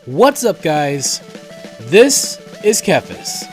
What's up, guys? This is TheKephas.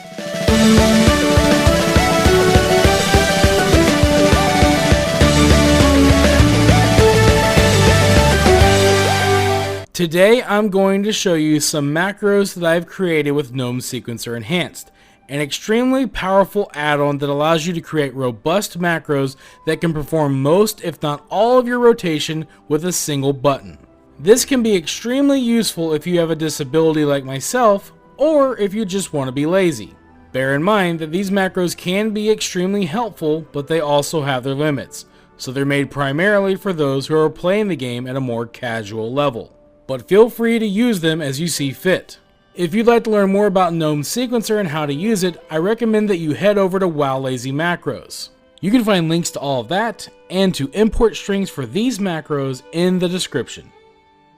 Today I'm going to show you some macros that I've created with Gnome Sequencer Enhanced, an extremely powerful add-on that allows you to create robust macros that can perform most, if not all, of your rotation with a single button. This can be extremely useful if you have a disability like myself, or if you just want to be lazy. Bear in mind that these macros can be extremely helpful, but they also have their limits, so they're made primarily for those who are playing the game at a more casual level. But feel free to use them as you see fit. If you'd like to learn more about Gnome Sequencer and how to use it, I recommend that you head over to WoW Lazy Macros. You can find links to all of that, and to import strings for these macros in the description.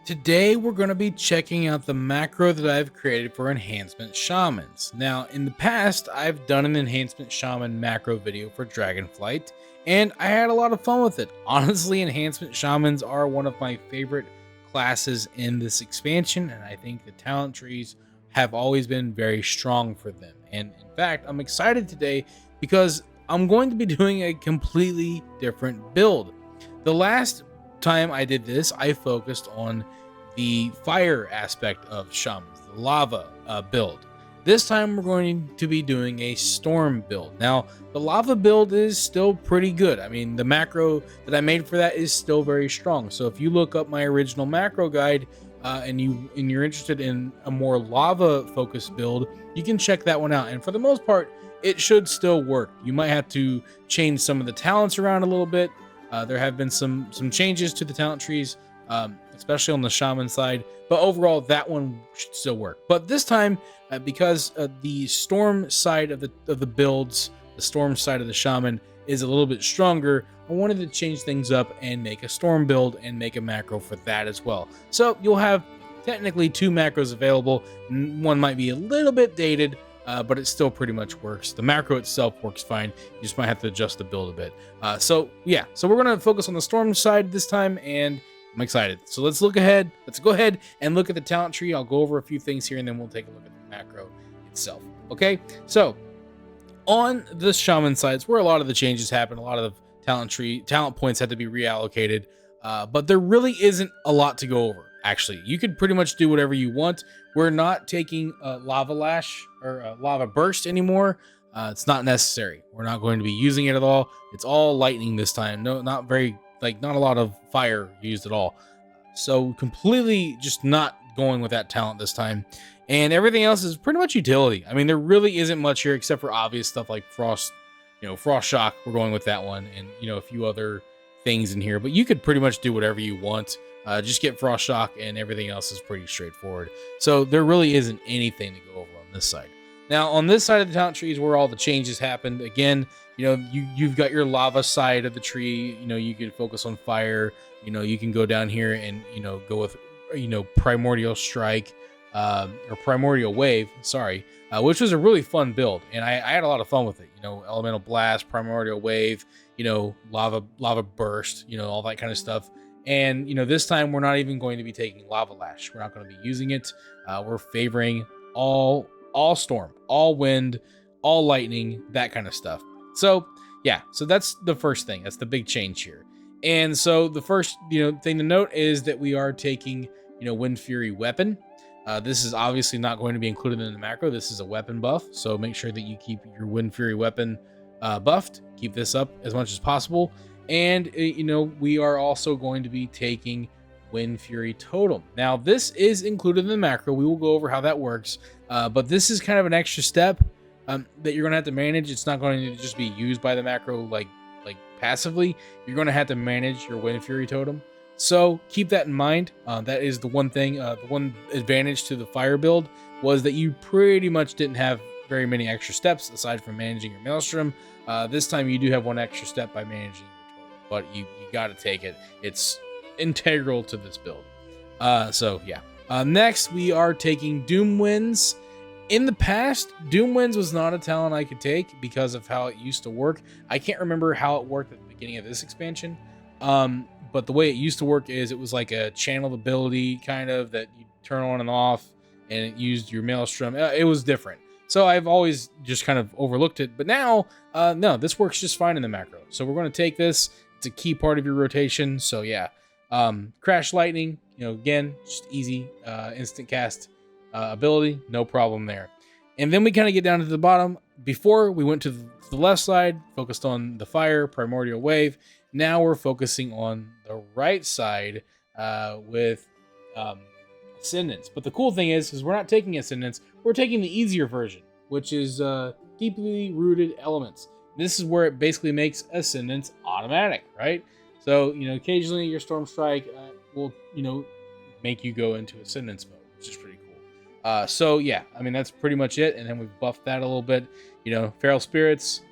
Today we're going to be checking out the macro that I've created for Enhancement Shamans. Now, in the past, I've done an Enhancement Shaman macro video for Dragonflight, and I had a lot of fun with it. Honestly, Enhancement Shamans are one of my favorite classes in this expansion, and I think the talent trees have always been very strong for them. And in fact, I'm excited today because I'm going to be doing a completely different build. The last time I did this, I focused on the fire aspect of shamans, the lava build. This time we're going to be doing a storm build. Now, the lava build is still pretty good. I mean, the macro that I made for that is still very strong. So if you look up my original macro guide and you're interested in a more lava focused build, you can check that one out. And for the most part, it should still work. You might have to change some of the talents around a little bit. There have been some changes to the talent trees, especially on the shaman side, but overall that one should still work. But this time, because the storm side of the builds, the storm side of the shaman is a little bit stronger, I wanted to change things up and make a storm build and make a macro for that as well. So you'll have technically two macros available. One might be a little bit dated, but it still pretty much works. The macro itself works fine. You just might have to adjust the build a bit. So we're going to focus on the storm side this time, and I'm excited. So let's go ahead and look at the talent tree. I'll go over a few things here, and then we'll take a look at the macro itself. Okay, so on the shaman sides, where a lot of the changes happen, a lot of the talent points had to be reallocated, but there really isn't a lot to go over. Actually, you could pretty much do whatever you want. We're not taking lava lash or lava burst anymore. It's not necessary. We're not going to be using it at all. It's all lightning this time. No, not a lot of fire used at all. So completely just not going with that talent this time. And everything else is pretty much utility. I mean, there really isn't much here except for obvious stuff like frost shock. We're going with that one, and a few other things in here. But you could pretty much do whatever you want. Just get frost shock, and everything else is pretty straightforward. So there really isn't anything to go over on this side. Now, on this side of the talent tree is where all the changes happened. Again, you've got your lava side of the tree. You can focus on fire. You can go down here and go with primordial strike or primordial wave. Sorry, which was a really fun build, and I had a lot of fun with it. Elemental blast, primordial wave. Lava burst. All that kind of stuff. And this time we're not even going to be taking lava lash. We're not going to be using it. We're favoring all storm, all wind, all lightning, that kind of stuff. So yeah, so that's the first thing. That's the big change here. And so the first thing to note is that we are taking Wind Fury weapon. This is obviously not going to be included in the macro. This is a weapon buff, so make sure that you keep your Wind Fury weapon buffed. Keep this up as much as possible. And we are also going to be taking Wind Fury Totem. Now, this is included in the macro. We will go over how that works, but this is kind of an extra step that you're going to have to manage. It's not going to just be used by the macro like passively. You're going to have to manage your Wind Fury Totem. So keep that in mind. That is the one thing. The one advantage to the fire build was that you pretty much didn't have very many extra steps aside from managing your Maelstrom. This time you do have one extra step by managing your totem, but you got to take it. It's integral to this build. So yeah. Next, we are taking Doom Winds. In the past, Doom Winds was not a talent I could take because of how it used to work. I can't remember how it worked at the beginning of this expansion. But the way it used to work is it was like a channeled ability kind of that you turn on and off. and it used your Maelstrom. It was different. So I've always just kind of overlooked it. But now, no, this works just fine in the macro. So we're going to take this. It's a key part of your rotation. So yeah, Crash Lightning, again, just easy instant cast ability. No problem there. And then we kind of get down to the bottom. Before we went to the left side, focused on the fire, primordial wave. Now we're focusing on the right side with Ascendance. But the cool thing is we're not taking Ascendance. We're taking the easier version, which is deeply rooted elements. This is where it basically makes Ascendance automatic, right? So, occasionally your Storm Strike will, make you go into Ascendance mode, which is pretty cool. So yeah, I mean, that's pretty much it. And then we've buffed that a little bit. Feral Spirits,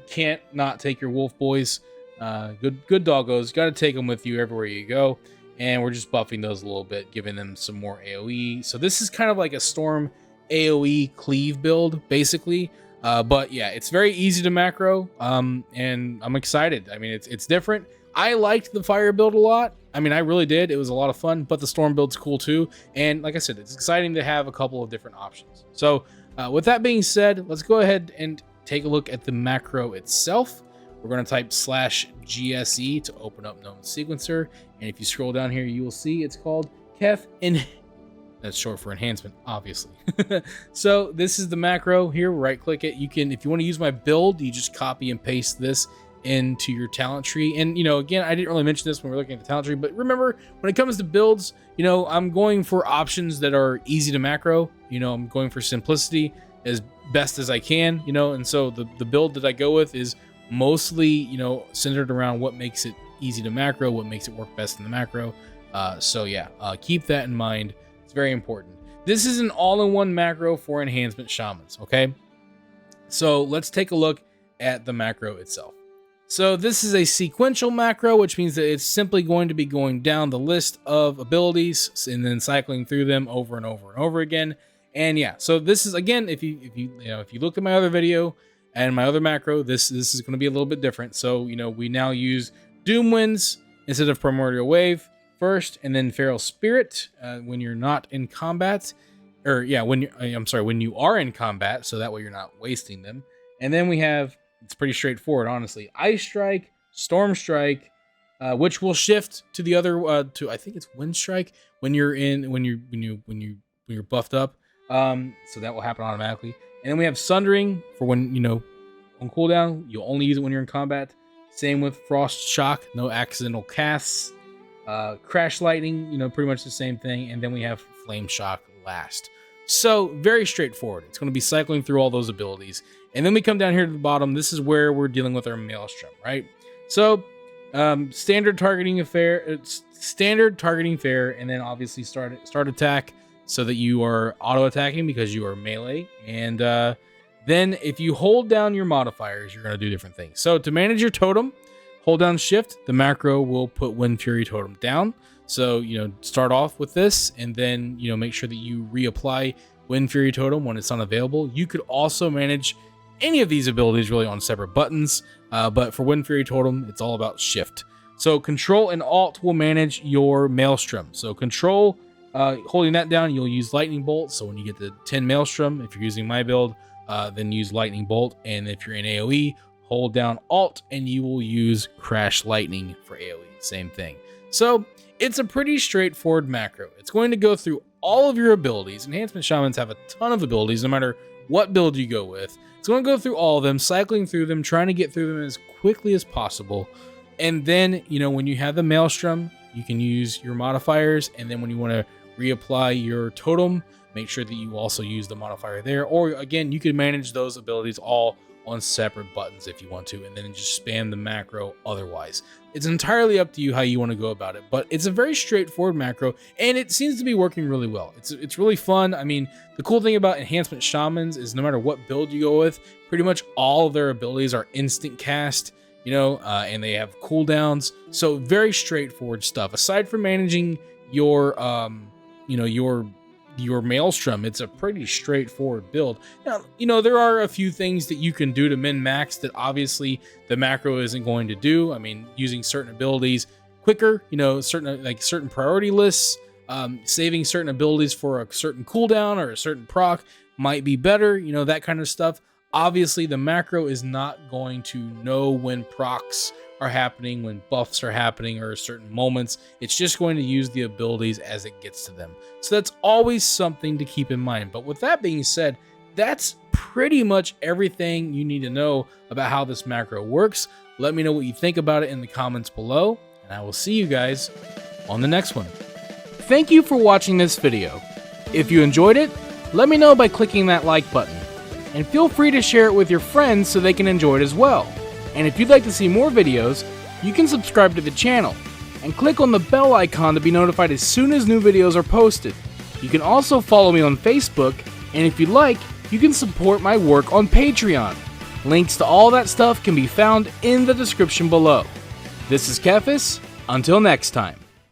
can't not take your Wolf Boys. Good doggos. Got to take them with you everywhere you go. And we're just buffing those a little bit, giving them some more AoE. So this is kind of like a Storm AoE cleave build, basically. But yeah, it's very easy to macro. And I'm excited. I mean, it's different. I liked the fire build a lot. I mean, I really did. It was a lot of fun, but the storm build's cool too. And like I said, it's exciting to have a couple of different options. So with that being said, let's go ahead and take a look at the macro itself. We're going to type /GSE to open up Gnome Sequencer. And if you scroll down here, you will see it's called TheKephas. That's short for enhancement, obviously. So this is the macro here. Right click it. You can, if you want to use my build, you just copy and paste this into your talent tree. And again, I didn't really mention this when we we're looking at the talent tree, but remember, when it comes to builds, I'm going for options that are easy to macro. I'm going for simplicity as best as I can, and so the build that I go with is mostly centered around what makes it easy to macro, what makes it work best in the macro. So yeah, keep that in mind. It's very important. This is an all-in-one macro for Enhancement Shamans. Okay, so let's take a look at the macro itself. So this is a sequential macro, which means that it's simply going to be going down the list of abilities and then cycling through them over and over and over again. And yeah, so this is, again, if you look at my other video and my other macro, this is going to be a little bit different. So we now use Doom Winds instead of Primordial Wave first, and then Feral Spirit when you're not in combat, or yeah, when you are in combat, so that way you're not wasting them. And then we have, it's pretty straightforward, honestly, Ice Strike, Storm Strike, which will shift to the other to, I think it's Wind Strike when you're buffed up. So that will happen automatically. And then we have Sundering for when on cooldown. You'll only use it when you're in combat. Same with Frost Shock, no accidental casts. Crash Lightning, pretty much the same thing. And then we have Flame Shock last. So very straightforward. It's going to be cycling through all those abilities. And then we come down here to the bottom. This is where we're dealing with our Maelstrom, right? So standard targeting fair, and then obviously start attack so that you are auto attacking because you are melee. And then if you hold down your modifiers, you're going to do different things. So to manage your totem, hold down shift. The macro will put Wind Fury totem down. So, start off with this and then, make sure that you reapply Wind Fury totem when it's unavailable. You could also manage any of these abilities really on separate buttons. But for Wind Fury totem, it's all about shift. So Control and Alt will manage your Maelstrom. So Control, holding that down, you'll use Lightning Bolt. So when you get the 10 Maelstrom, if you're using my build, then use Lightning Bolt. And if you're in AoE, hold down Alt and you will use Crash Lightning for AoE. Same thing. So it's a pretty straightforward macro. It's going to go through all of your abilities. Enhancement Shamans have a ton of abilities, no matter what build you go with. It's going to go through all of them, cycling through them, trying to get through them as quickly as possible. And then, when you have the Maelstrom, you can use your modifiers. And then when you want to reapply your totem, make sure that you also use the modifier there. Or again, you can manage those abilities all on separate buttons if you want to, and then just spam the macro otherwise. It's entirely up to you how you want to go about it, but it's a very straightforward macro, and it seems to be working really well. It's really fun. I mean, the cool thing about Enhancement Shamans is no matter what build you go with, pretty much all of their abilities are instant cast, and they have cooldowns. So very straightforward stuff. Aside from managing your Maelstrom, it's a pretty straightforward build. Now, there are a few things that you can do to min-max that obviously the macro isn't going to do. I mean, using certain abilities quicker, certain priority lists, saving certain abilities for a certain cooldown or a certain proc might be better, you know, that kind of stuff. Obviously, the macro is not going to know when procs are happening, when buffs are happening, or certain moments. It's just going to use the abilities as it gets to them. So that's always something to keep in mind. But with that being said, that's pretty much everything you need to know about how this macro works. Let me know what you think about it in the comments below, and I will see you guys on the next one. Thank you for watching this video. If you enjoyed it, let me know by clicking that like button. And feel free to share it with your friends so they can enjoy it as well. And if you'd like to see more videos, you can subscribe to the channel and click on the bell icon to be notified as soon as new videos are posted. You can also follow me on Facebook, and if you'd like, you can support my work on Patreon. Links to all that stuff can be found in the description below. This is TheKephas. Until next time.